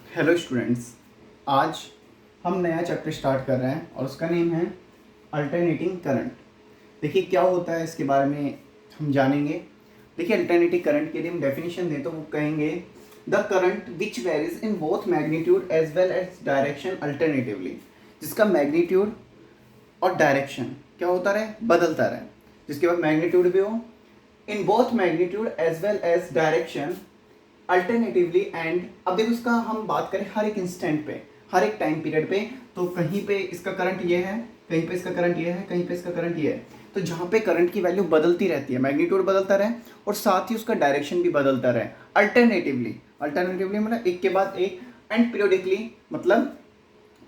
Hello students, आज हम नया चैप्टर स्टार्ट कर रहे हैं और उसका नेम है अल्टरनेटिंग करंट। देखिए क्या होता है इसके बारे में हम जानेंगे। देखिए अल्टरनेटिंग करंट के लिए हम डेफिनेशन दें तो वो कहेंगे the current which varies in both magnitude as well as direction alternatively, जिसका मैग्नीट्यूड और डायरेक्शन क्या होता रहे, बदलता रहे, जिसके बाद मैग्नीट्यूड भी हो in both magnitude as well as direction alternatively. And अब देखो इसका हम बात करें हर एक इंस्टेंट पे, हर एक टाइम पीरियड पे, तो कहीं पे इसका करंट ये है, कहीं पे इसका करंट ये है, कहीं पे इसका करंट ये है। तो जहाँ पे करंट की वैल्यू बदलती रहती है, मैग्नीट्यूड बदलता रहे और साथ ही उसका डायरेक्शन भी बदलता रहे अल्टरनेटिवली। अल्टरनेटिवली मतलब एक के बाद एक, एंड पीरियडिकली मतलब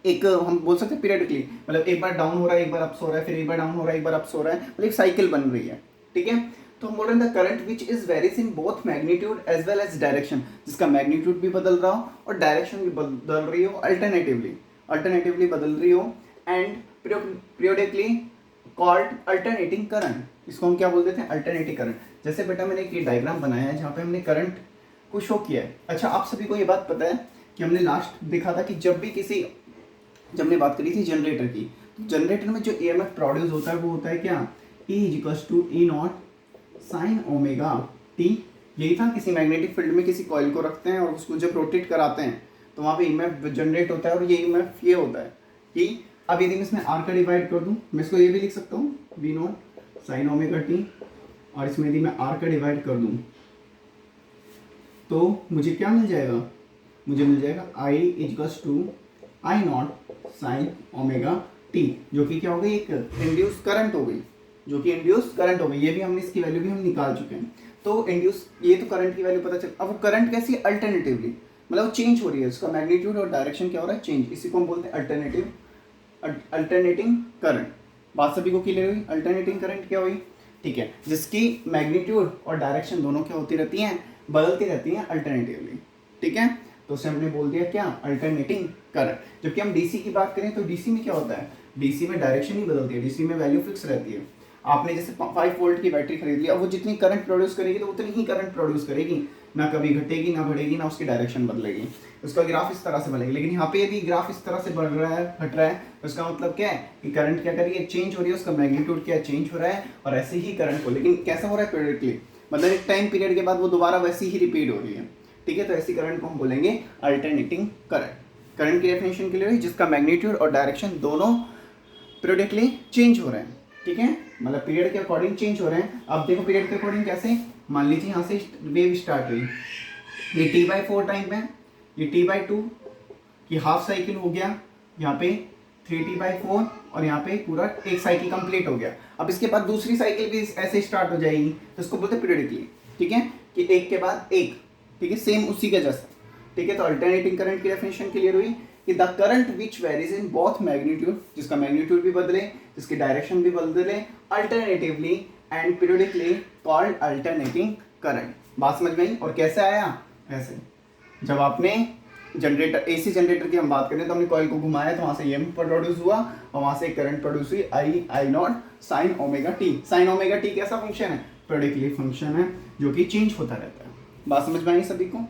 एक हम बोल सकते हैं पीरियडिकली, मतलब एक बार डाउन हो रहा है, एक बार अप्स हो रहा है, फिर एक बार डाउन हो रहा है, एक बार अप्स हो रहा है, मतलब एक साइकिल बन रही है। ठीक है, तो हम बोल रहे हैं the current which is varies in both magnitude as well as direction, जिसका मैग्नीट्यूड भी बदल रहा हो और डायरेक्शन भी बदल रही हो अल्टरनेटिवली, अल्टरनेटिवली बदल रही हो, and periodically called alternating current. इसको हम क्या बोलते थे, अल्टरनेटिंग करंट। जैसे बेटा मैंने एक डायग्राम बनाया है जहाँ पे हमने करंट को शो किया है। अच्छा आप सभी को ये बात पता है कि हमने लास्ट देखा था कि जब हमने बात करी थी जनरेटर की, तो जनरेटर में जो ईएमएफ प्रोड्यूस होता है वो होता है क्या, E is equals to E naught sine omega t. यही था, किसी मैग्नेटिक फील्ड में किसी कॉइल को रखते हैं और उसको जब रोटेट कराते हैं तो वहाँ पे ईएमएफ जनरेट होता है, और ये ईएमएफ ये होता है कि अब यदि मैं इसमें आर का डिवाइड कर दूँ, मैं इसको ये भी लिख सकता हूँ V naught sine omega t, और इसमें यदि मैं आर का डिवाइड कर दूँ तो मुझे क्या मिल जाएगा, मुझे मिल जाएगा I equals to I naught sine omega T, जो कि क्या हो गई, एक इंड्यूस करंट हो गई, जो कि इंड्यूस करंट हो गई। ये भी हमने इसकी वैल्यू भी हम निकाल चुके हैं। तो इंड्यूस, ये तो करंट की वैल्यू पता चल। अब वो करंट कैसी है, अल्टरनेटिवली, मतलब वो चेंज हो रही है, उसका मैग्नीट्यूड और डायरेक्शन क्या हो रहा है, चेंज। इसी को हम बोलते हैं अल्टरनेटिंग करंट। बात सभी को क्लियर हुई, अल्टरनेटिंग करंट क्या हुई। ठीक है, जिसकी मैग्नीट्यूड और डायरेक्शन दोनों क्या होती रहती हैं, बदलती रहती हैं अल्टरनेटिवली। ठीक है, तो उसे हमने बोल दिया क्या, अल्टरनेटिंग करंट। जबकि हम डीसी की बात करें तो डीसी में क्या होता है, डीसी में डायरेक्शन ही बदलती है, डीसी में वैल्यू फिक्स रहती है। आपने जैसे 5 वोल्ट की बैटरी खरीद ली, अब वो जितनी करंट प्रोड्यूस करेगी तो उतनी ही करंट प्रोड्यूस करेगी, ना कभी घटेगी ना बढ़ेगी, ना उसकी डायरेक्शन बदलेगी, उसका ग्राफ इस तरह से बनेगा। लेकिन यहाँ पे यदि ग्राफ इस तरह से बढ़ रहा है, घट रहा है, तो उसका मतलब क्या है कि करंट क्या कर रही है, चेंज हो रही है, उसका मैग्नीट्यूड क्या चेंज हो रहा है, और ऐसे ही करंट को, लेकिन कैसा हो रहा है, पीरियडिकली, मतलब एक टाइम पीरियड के बाद वो दोबारा वैसी ही रिपीट हो रही है। ठीक है, तो ऐसी करंट को हम बोलेंगे अल्टरनेटिंग करंट। करंट की डेफिनेशन के लिए जिसका मैग्नीट्यूड और डायरेक्शन दोनों पीरियडिकली चेंज हो रहे हैं। ठीक है, मतलब पीरियड के अकॉर्डिंग चेंज हो रहे हैं। अब देखो पीरियड के अकॉर्डिंग कैसे, मान लीजिए यहाँ से वेव स्टार्ट हुई, ये t/4 टाइम है, ये t/2 की हाफ साइकिल हो गया, यहाँ पे 3t/4, और यहाँ पे पूरा एक साइकिल कंप्लीट हो गया। अब इसके बाद दूसरी साइकिल भी ऐसे स्टार्ट हो जाएगी, तो इसको बोलते हैं पीरियडिकली। ठीक है, कि एक के बाद एक, ठीक है, सेम उसी के जैसा। ठीक है, तो अल्टरनेटिंग करंट की डेफिनेशन क्लियर हुई कि the current which varies in both magnitude, जिसका मैग्नीट्यूड भी बदले, जिसकी डायरेक्शन भी बदले alternatively and periodically, called alternating current. बात समझ में आई। और कैसे आया, ऐसे जब आपने जनरेटर, एसी जनरेटर की हम बात करें तो हमने कॉइल को घुमाया तो वहां से ईएमएफ प्रोड्यूस हुआ और वहां से करंट प्रोड्यूस हुई, I naught sine omega T. Sine omega T कैसा फंक्शन है, पीरियडिकली फंक्शन है, जो कि चेंज होता रहता है। बात समझ में आई सभी को।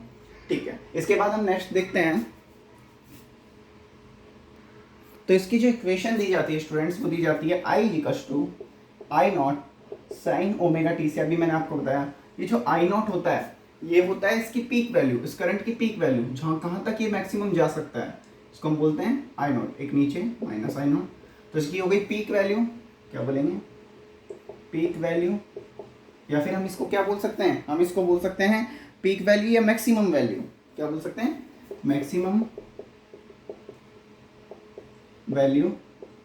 ठीक है, इसके बाद हम नेक्स्ट देखते हैं। तो इसकी जो इक्वेशन दी जाती है स्टूडेंट्स, वो दी जाती है I equals to I naught sine omega T से। अभी मैंने आपको बताया ये जो आई नॉट होता है, ये होता है इसकी पीक वैल्यू, इस करंट की पीक वैल्यू, जहाँ कहाँ तक ये मैक्सिमम जा सकता है, इसको हम बोलते हैं आई नॉट। एक नीचे माइनस आई नॉट, तो इसकी हो गई पीक वैल्यू, क्या बोलेंगे, पीक वैल्यू, या फिर हम इसको क्या बोल सकते हैं, हम इसको बोल सकते हैं पीक वैल्यू या मैक्सिमम वैल्यू। क्या बोल सकते हैं, मैक्सिमम वैल्यू।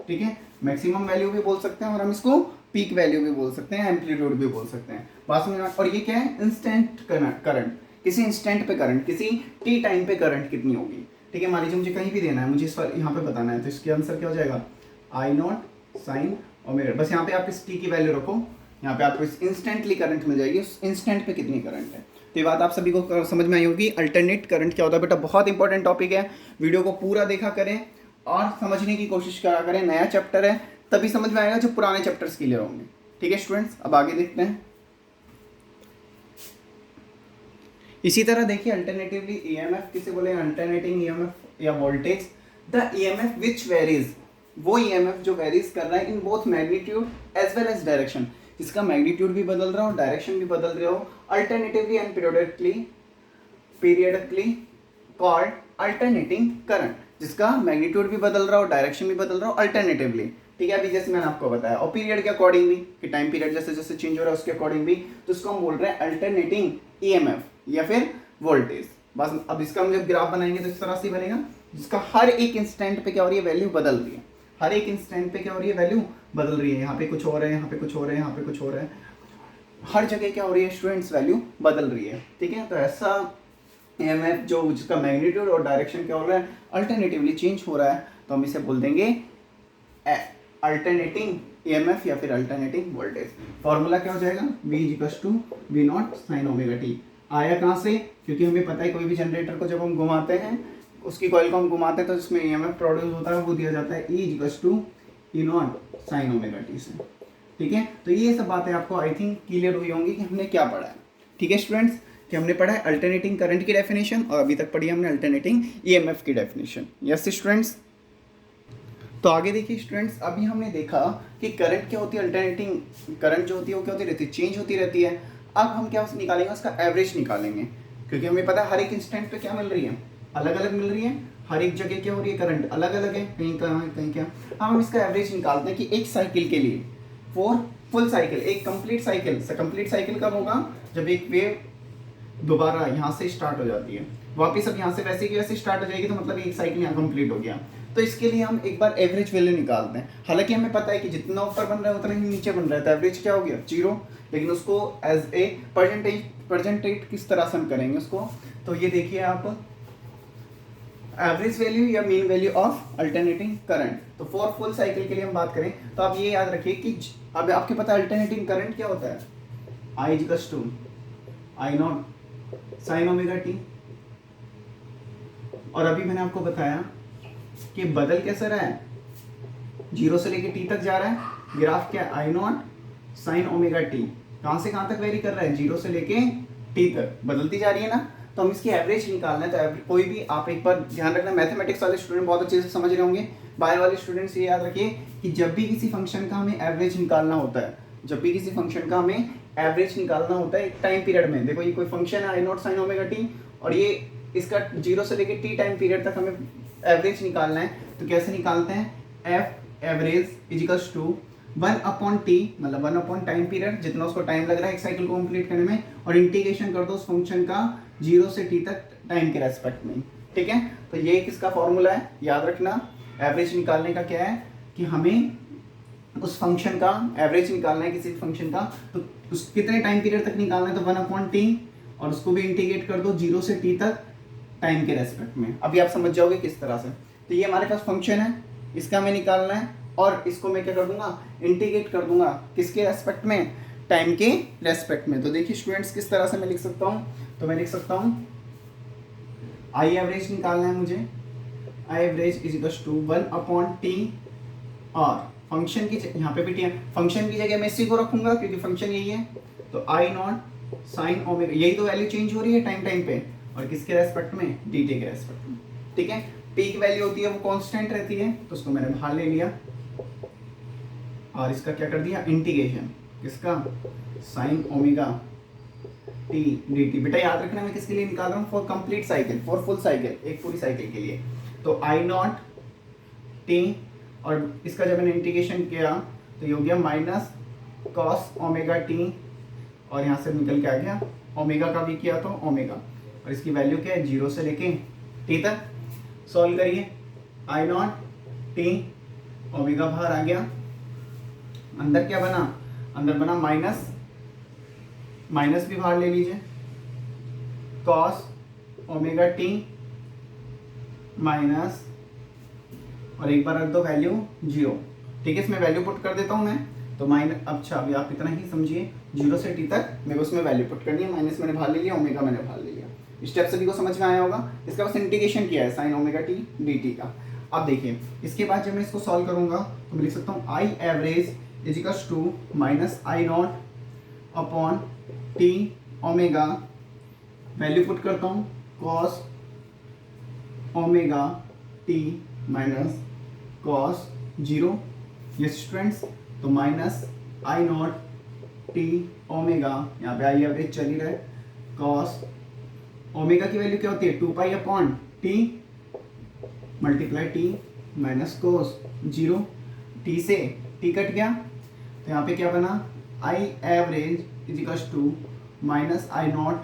ठीक है, मैक्सिमम वैल्यू भी बोल सकते हैं और हम इसको पीक वैल्यू भी बोल सकते हैं, एम्पलीट्यूड भी बोल सकते हैं। बात समझ में। और ये क्या है, इंस्टेंट करंट, किसी इंस्टेंट पे करंट, किसी टी टाइम पे करंट कितनी होगी। ठीक है, मान लीजिए मुझे कहीं भी देना है, मुझे इस पर यहाँ पे बताना है, तो इसके आंसर क्या हो जाएगा, आई नॉट साइन ओमेगा। बस यहाँ पे आप इस टी की वैल्यू रखो, यहाँ पे आपको इस इंस्टेंटली करंट मिल जाएगी, उस इंस्टेंट पे कितनी करंट है। तो ये बात आप सभी को समझ में आई होगी। अल्टरनेट करंट क्या होता है बेटा, बहुत इंपॉर्टेंट टॉपिक है, वीडियो को पूरा देखा करें और समझने की कोशिश करा करें। नया चैप्टर है, तभी समझ में आएगा, जो पुराने चैप्टर्स क्लियर होंगे। ठीक है स्टूडेंट्स, अब आगे देखते हैं। इसी तरह देखिए अल्टरनेटिवली ईएमएफ किसे बोले, अल्टरनेटिंग ईएमएफ या voltage, the EMF which varies, वो ईएमएफ जो वेरीज कर रहा है in both magnitude as well as direction, जिसका मैग्नीट्यूड भी बदल रहा हो डायरेक्शन भी बदल रहे हो, alternatively and periodically called alternating current, जिसका मैग्नीट्यूड भी बदल रहा हो डायरेक्शन भी बदल रहा हो अल्टरनेटिवली। ठीक है, अभी जैसे मैंने आपको बताया, और पीरियड के अकॉर्डिंग भी, कि टाइम पीरियड जैसे जैसे चेंज हो रहा है उसके अकॉर्डिंग भी, तो इसको हम बोल रहे हैं अल्टरनेटिंग ईएमएफ या फिर वोल्टेज। बस अब इसका हम जब ग्राफ बनाएंगे तो इस तरह से बनेगा, जिसका हर एक इंस्टेंट पे क्या हो रही है, वैल्यू बदल रही है, हर एक इंस्टेंट पे क्या हो रही है, वैल्यू बदल रही है, यहाँ पे कुछ हो रहा है, यहाँ पे कुछ हो रहा है, यहाँ पे कुछ हो रहा है, हर जगह क्या हो रही है स्टूडेंट्स, वैल्यू बदल रही है। ठीक है, तो ऐसा ईएमएफ जो जिसका मैग्नीट्यूड और डायरेक्शन क्या हो रहा है, अल्टरनेटिवली चेंज हो रहा है, तो हम इसे बोल देंगे अल्टरनेटिंग ईएमएफ या फिर अल्टरनेटिंग वोल्टेज। फॉर्मूला क्या हो जाएगा, V = V0 sin ω t। आया कहाँ से, क्योंकि हमें पता है कोई भी जनरेटर को जब हम घुमाते हैं, उसकी कॉइल को हम घुमाते हैं तो जिसमें ईएमएफ प्रोड्यूस होता है वो दिया जाता है E = E0 sin ω t से। ठीक है, तो ये सब बातें आपको आई थिंक क्लियर हुई होंगी कि हमने क्या पढ़ा है। ठीक है स्टूडेंट्स, कि हमने पढ़ा है अल्टरनेटिंग करंट की डेफिनेशन, और अभी तक पढ़ी हमने अल्टरनेटिंग ईएमएफ की डेफिनेशन। यस स्टूडेंट्स, तो आगे देखिए स्टूडेंट्स, अभी हमने देखा कि करंट क्या होती है, अल्टरनेटिंग करंट जो होती है वो क्या होती रहती है, चेंज होती रहती है। अब हम क्या निकालेंगे, उसका एवरेज निकालेंगे, क्योंकि हमें पता है हर एक इंस्टेंट पे क्या मिल रही है, अलग अलग मिल रही है, हर एक जगह क्या हो रही है, करंट अलग अलग है, कहीं कहाँ कहीं क्या। हम इसका एवरेज निकालते हैं कि एक साइकिल के लिए, फॉर फुल साइकिल, एक कंप्लीट साइकिल, कंप्लीट साइकिल कब होगा, जब एक वेव दोबारा यहाँ से स्टार्ट हो जाती है, वापस अब यहाँ से वैसे की वैसे स्टार्ट हो जाएगी, तो मतलब एक साइकिल यहाँ कंप्लीट हो गया। तो इसके लिए हम एक बार एवरेज वैल्यू निकालते हैं। हालांकि हमें पता है कि जितना ऊपर बन रहा है उतना ही नीचे बन रहा है, तो एवरेज क्या हो गया, 0। लेकिन उसको एज ए परसेंटेज किस तरह से हम करेंगे उसको, तो ये देखिए आप, एवरेज वैल्यू या mean value of alternating current. तो फॉर फुल साइकिल के लिए हम बात करें तो आप ये याद रखिए कि अब आपके पता है अल्टरनेटिंग करंट क्या होता है, I = I0 sin ω t। और अभी मैंने आपको बताया कि बदल कैसे रहा है, 0 से लेके t तक जा रहा है, ग्राफ क्या है, I0 sin ω t, कहाँ से कहाँ तक वेरी कर रहा है, 0 से लेके t तक बदलती जा रही है ना। तो हम इसकी एवरेज निकालना है, तो कोई भी आप एक बार ध्यान रखना, मैथमेटिक्स वाले स्टूडेंट बहुत अच्छे से समझ रहे होंगे, बायो वाले स्टूडेंट्स ये याद रखिए कि जब भी किसी फंक्शन का हमें एवरेज निकालना होता है, जब भी किसी फंक्शन का हमें एवरेज निकालना होता है एक टाइम पीरियड में, देखो ये कोई फंक्शन है I0 sin ω t, और ये इसका 0 से लेके t टाइम पीरियड तक हमें एवरेज निकालना है। तो कैसे निकालते हैं, F एवरेज = 1/t, मतलब 1 टाइम पीरियड, जितना उसको टाइम लग रहा है एक साइकिल को कंप्लीट करने में, और इंटीग्रेशन कर दो उस फंक्शन का 0 से t तक टाइम के रेस्पेक्ट में। ठीक है, तो ये किसका फॉर्मूला है, याद रखना, एवरेज निकालने का क्या है कि हमें उस फंक्शन का एवरेज निकालना है किसी फंक्शन का, तो उस कितने टाइम पीरियड तक निकालना है, तो 1/t, और उसको भी इंटीग्रेट कर दो 0 से t तक टाइम के रेस्पेक्ट में। अभी आप समझ जाओगे किस तरह से। तो ये हमारे पास फंक्शन है, इसका हमें निकालना है, और इसको मैं क्या कर दूंगा, इंटीग्रेट कर दूंगा किसके रेस्पेक्ट में, टाइम के रेस्पेक्ट में। तो देखिए स्टूडेंट्स किस तरह से मैं लिख सकता हूँ, तो मैं लिख सकता हूँ I एवरेज निकालना है मुझे, I एवरेज = 1/t, और फंक्शन की यहाँ पे भी t है, फंक्शन की जगह मैं इसी को रखूंगा क्योंकि फंक्शन यही है, तो I0 sin ω, यही तो वैल्यू चेंज हो रही है टाइम टाइम पे, और किसके रेस्पेक्ट में, dt के रेस्पेक्ट में। ठीक है, पीक वैल्यू होती है वो कांस्टेंट रहती है, तो उसको मैंने बाहर ले लिया, और इसका क्या कर दिया, इंटीग्रेशन किसका, sin ω t dt। बेटा याद रखना मैं किसके लिए निकाल रहा हूँ, for complete cycle, for full cycle, एक पूरी साइकिल के लिए। तो I0 t, और इसका जब मैंने इंटीग्रेशन किया तो ये हो गया -cos ω t, और यहाँ से निकल के आ गया ओमेगा का भी किया तो ओमेगा, और इसकी वैल्यू क्या है, 0 से लेके t तक। सॉल्व करिए, I0 t, ओमेगा बाहर आ गया, अंदर क्या बना, अंदर बना माइनस भी बाहर ले लीजिए, cos ω t माइनस, और एक बार रख दो वैल्यू 0। ठीक है, इसमें वैल्यू पुट कर देता हूँ मैं, तो माइनस, अच्छा अभी आप इतना ही समझिए, 0 से t तक मेरे को उसमें वैल्यू पुट करनी है, माइनस मैंने बाहर ले लिया, ओमेगा मैंने बाहर ले लिया। स्टेप सभी को समझ में आया होगा। इसका बस इंटीग्रेशन किया है sin ω t dt का। अब देखिए इसके बाद जब मैं इसको सॉल्व करूंगा तो मैं लिख सकता हूँ I average = -I0 t omega value put करता हूँ cos omega T minus cos zero, yes students, तो minus I naught T omega, यहाँ पे आई एवरेज चल ही रहा है, कॉस ओमेगा की वैल्यू क्या होती है 2 pi upon t multiply t minus cos zero, t से टी कट गया तो यहाँ पे क्या बना I average is equals to minus I naught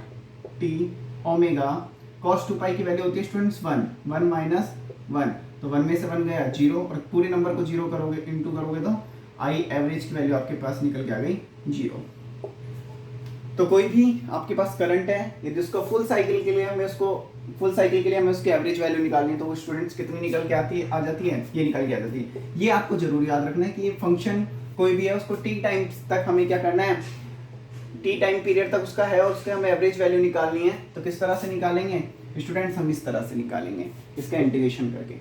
T omega, cos 2 pi की वैल्यू होती है स्टूडेंट्स 1, 1 माइनस 1, तो 1 में से 1 गया जीरो, और पूरे नंबर को जीरो करोगे इंटू करोगे तो आई एवरेज की वैल्यू आपके पास निकल के आ गई जीरो। तो कोई भी आपके पास करंट है, यदि उसको फुल साइकिल के लिए हमें उसकी एवरेज वैल्यू निकालनी है तो वो स्टूडेंट्स कितनी निकल के आ जाती है, ये निकल के आ जाती है। ये आपको जरूर याद रखना है कि ये फंक्शन कोई भी है उसको टी टाइम तक हमें क्या करना है, टी टाइम पीरियड तक उसका है और उसके हमें एवरेज वैल्यू निकालनी है। तो किस तरह से निकालेंगे स्टूडेंट्स, हम इस तरह से निकालेंगे, इसका इंटीग्रेशन करके।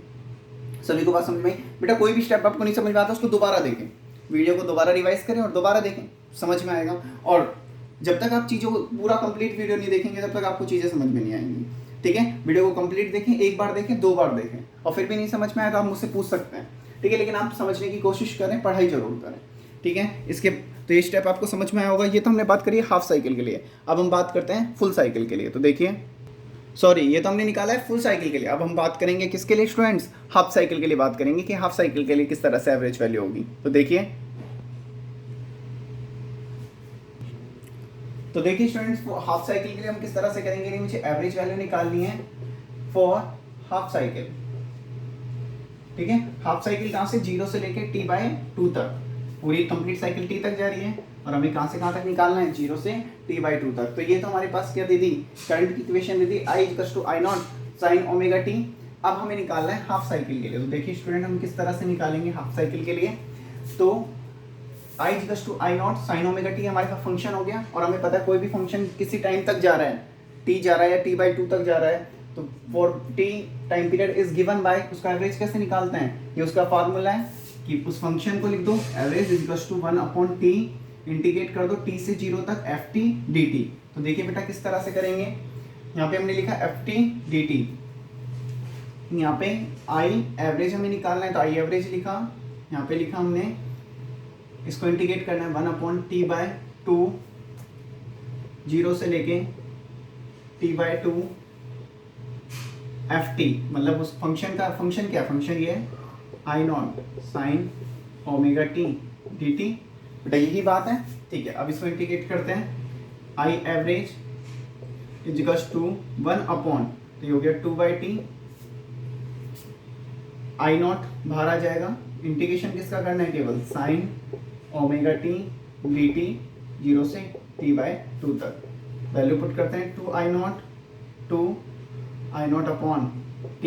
सभी को बात समझ में आई? बेटा कोई भी स्टेप आपको नहीं समझ में आता उसको दोबारा देखें, वीडियो को दोबारा रिवाइज करें और दोबारा देखें, समझ में आएगा। और जब तक आप चीज़ों को पूरा कंप्लीट वीडियो नहीं देखेंगे तब तक आपको चीज़ें समझ में नहीं आएंगी, ठीक है। वीडियो को कंप्लीट देखें, एक बार देखें, 2 बार देखें, और फिर भी नहीं समझ में आया तो आप मुझसे पूछ सकते हैं, ठीक है। लेकिन आप समझने की कोशिश करें, पढ़ाई जरूर करें, ठीक है। इसके तो ये स्टेप आपको समझ में आया होगा। ये तो हमने बात करी है हाफ साइकिल के लिए, अब हम बात करते हैं फुल साइकिल के लिए। तो देखिए, सॉरी, ये तो हमने निकाला है फुल साइकिल के लिए, अब हम बात करेंगे किसके लिए स्टूडेंट्स, हाफ साइकिल के लिए बात करेंगे कि हाफ साइकिल के लिए किस तरह से एवरेज वैल्यू होगी। तो देखिए स्टूडेंट्स, हाफ साइकिल के लिए हम किस तरह से करेंगे, मुझे एवरेज वैल्यू निकालनी है फॉर हाफ साइकिल, ठीक है। हाफ साइकिल कहाँ से, 0 से लेके t/2 तक, पूरी कंप्लीट साइकिल t तक जा रही है और हमें कहाँ से कहाँ तक निकालना है, 0 से t/2 तक। तो ये तो हमारे पास क्या दे दी, करंट की इक्वेशन दे दी I=I0 sin ओमेगा t। अब हमें निकालना है हाफ साइकिल के लिए। तो देखिए स्टूडेंट, हम किस तरह से निकालेंगे हाफ साइकिल के लिए। तो I=I0 sin ओमेगा t हमारे पास फंक्शन हो गया, और हमें पता है कोई भी फंक्शन किसी टाइम तक जा रहा है, t जा रहा है या t/2 तक जा रहा है, तो for t time period is given by, उसका एवरेज कैसे निकालते हैं, ये उसका फार्मूला है कि उस फंक्शन को लिख दो average is equals to 1/t, integrate कर दो t से 0 तक ft dt। तो देखिए बेटा किस तरह से करेंगे, यहाँ पे हमने लिखा ft dt, यहाँ पे आई एवरेज हमें निकालना है तो आई एवरेज लिखा, यहाँ पे लिखा हमने, इसको इंटीग्रेट करना है 1/t/2, 0 से लेके t/2 ft, मतलब उस फंक्शन का फंक्शन क्या, फंक्शन ये है I0 sin omega t dt। बेटा यही बात है, ठीक है। अब इसको इंटीग्रेट करते हैं, I average is equals to 1/, तो ये हो गया 2/t, I0 बाहर आ जाएगा, इंटीग्रेशन किसका करना है, केवल साइन ओमेगा t dt 0 से t/2 तक। वैल्यू पुट करते हैं 2I0 अपॉन t,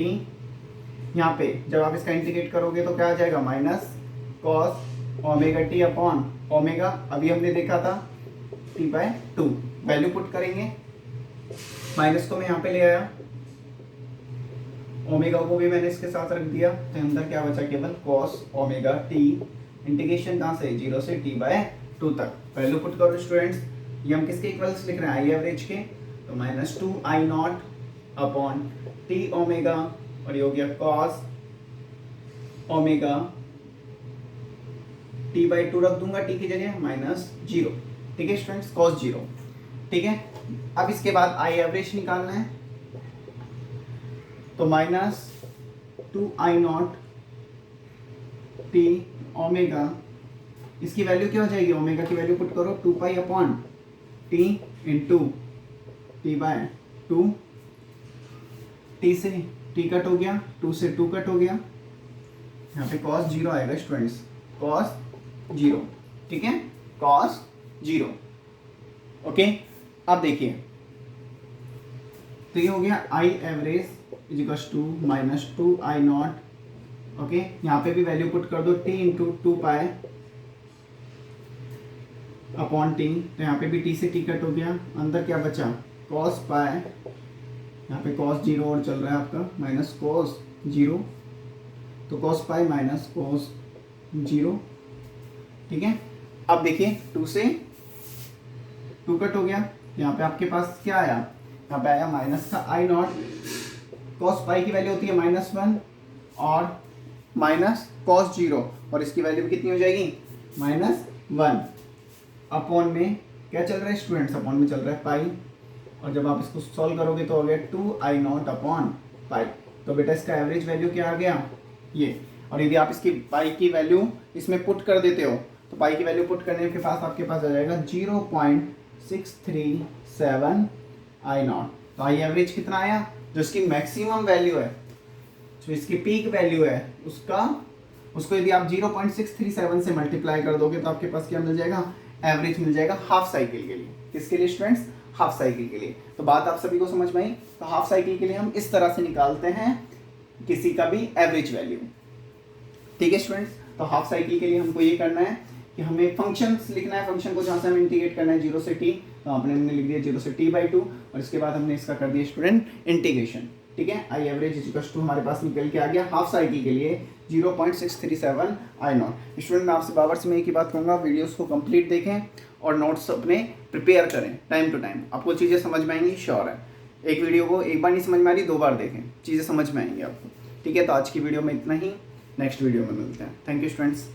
यहाँ पे जब आप इसका इंटीग्रेट करोगे तो क्या आ जाएगा, minus cos omega t upon omega, अभी हमने देखा था t/2। वैल्यू पुट करेंगे, माइनस को मैं यहाँ पे ले आया, ओमेगा को भी मैंने इसके साथ रख दिया, तो अंदर क्या बचा, केवल कॉस ओमेगा t, इंटीग्रेशन कहाँ से, 0 से t/2 तक। वैल्यू पुट करो स्टूडेंट्स, ये हम किसके इक्वल्स लिख रहे हैं, आई एवरेज के, तो minus 2I0 upon t omega, और ये हो गया कॉस ओमेगा t/2 रख दूंगा t की जगह, -0, ठीक है स्टूडेंट्स, कॉस 0, ठीक है। अब इसके बाद आई एवरेज निकालना है, तो -2I0 t ओमेगा, इसकी वैल्यू क्या हो जाएगी, ओमेगा की वैल्यू पुट करो 2 pi upon t into t/2, t से t कट हो गया, 2 से 2 कट हो गया, यहाँ पे cos 0 आएगा स्टूडेंट्स, cos 0, ठीक है, cos 0, ओके। अब देखिए, तो ये हो गया I average is equals to -2I0, okay. यहाँ पे भी वैल्यू पुट कर दो t into 2 pi upon t, तो यहाँ पे भी t से t कट हो गया, अंदर क्या बचा, cos पाई, यहाँ पे cos 0 और चल रहा है आपका, माइनस cos 0, तो cos पाई माइनस cos 0, ठीक है। अब देखिए 2 से 2 कट हो गया, यहाँ पे आपके पास क्या आया, यहाँ पे आया माइनस का आई नॉट, कॉस पाई की वैल्यू होती है -1 और माइनस कॉस 0, और इसकी वैल्यू कितनी हो जाएगी -1 अपॉन में क्या चल रहा है स्टूडेंट्स, अपॉन में चल रहा है पाई, और जब आप इसको सॉल्व करोगे तो हो गया 2i0 अपॉन पाई। तो बेटा इसका एवरेज वैल्यू क्या आ गया ये, और यदि आप इसकी पाई की वैल्यू इसमें पुट कर देते हो तो पाई की वैल्यू पुट करने के पास आपके पास आ जाएगा 0.637 i0। तो आई एवरेज कितना आया, जो इसकी मैक्सिमम वैल्यू है, जो इसकी पीक वैल्यू है उसको यदि आप 0.637 से मल्टीप्लाई कर दोगे तो आपके पास क्या मिल जाएगा, एवरेज मिल जाएगा हाफ साइकिल के लिए। किसके लिए स्टूडेंट्स, हाफ साइकिल के लिए। तो बात आप सभी को समझ में आई। तो हाफ साइकिल के लिए हम इस तरह से निकालते हैं किसी का भी एवरेज वैल्यू। ठीक है स्टूडेंट्स, तो हाफ साइकिल के लिए हमको ये करना है कि हमें फंक्शन लिखना है, फंक्शन को जहाँ से हमें इंटीग्रेट करना है 0 से t, तो हमने लिख दिया 0 से t/2, और इसके बाद हमने इसका कर दिया स्टूडेंट इंटीग्रेशन। ठीक है, आई एवरेज इक्वल्स टू हमारे पास निकल के आ गया हाफ साइकिल के लिए 0.637 i0। स्टूडेंट मैं आपसे बाबर से मैं एक ही बात कहूँगा, वीडियोस को कंप्लीट देखें और नोट्स अपने प्रिपेयर करें टाइम टू टाइम, आपको चीज़ें समझ में आएंगी, श्योर है। एक वीडियो को एक बार नहीं समझ में आ रही 2 बार देखें, चीज़ें समझ में आएंगी आपको। ठीक है, तो आज की वीडियो में इतना ही, नेक्स्ट वीडियो में मिलते हैं। Thank you students.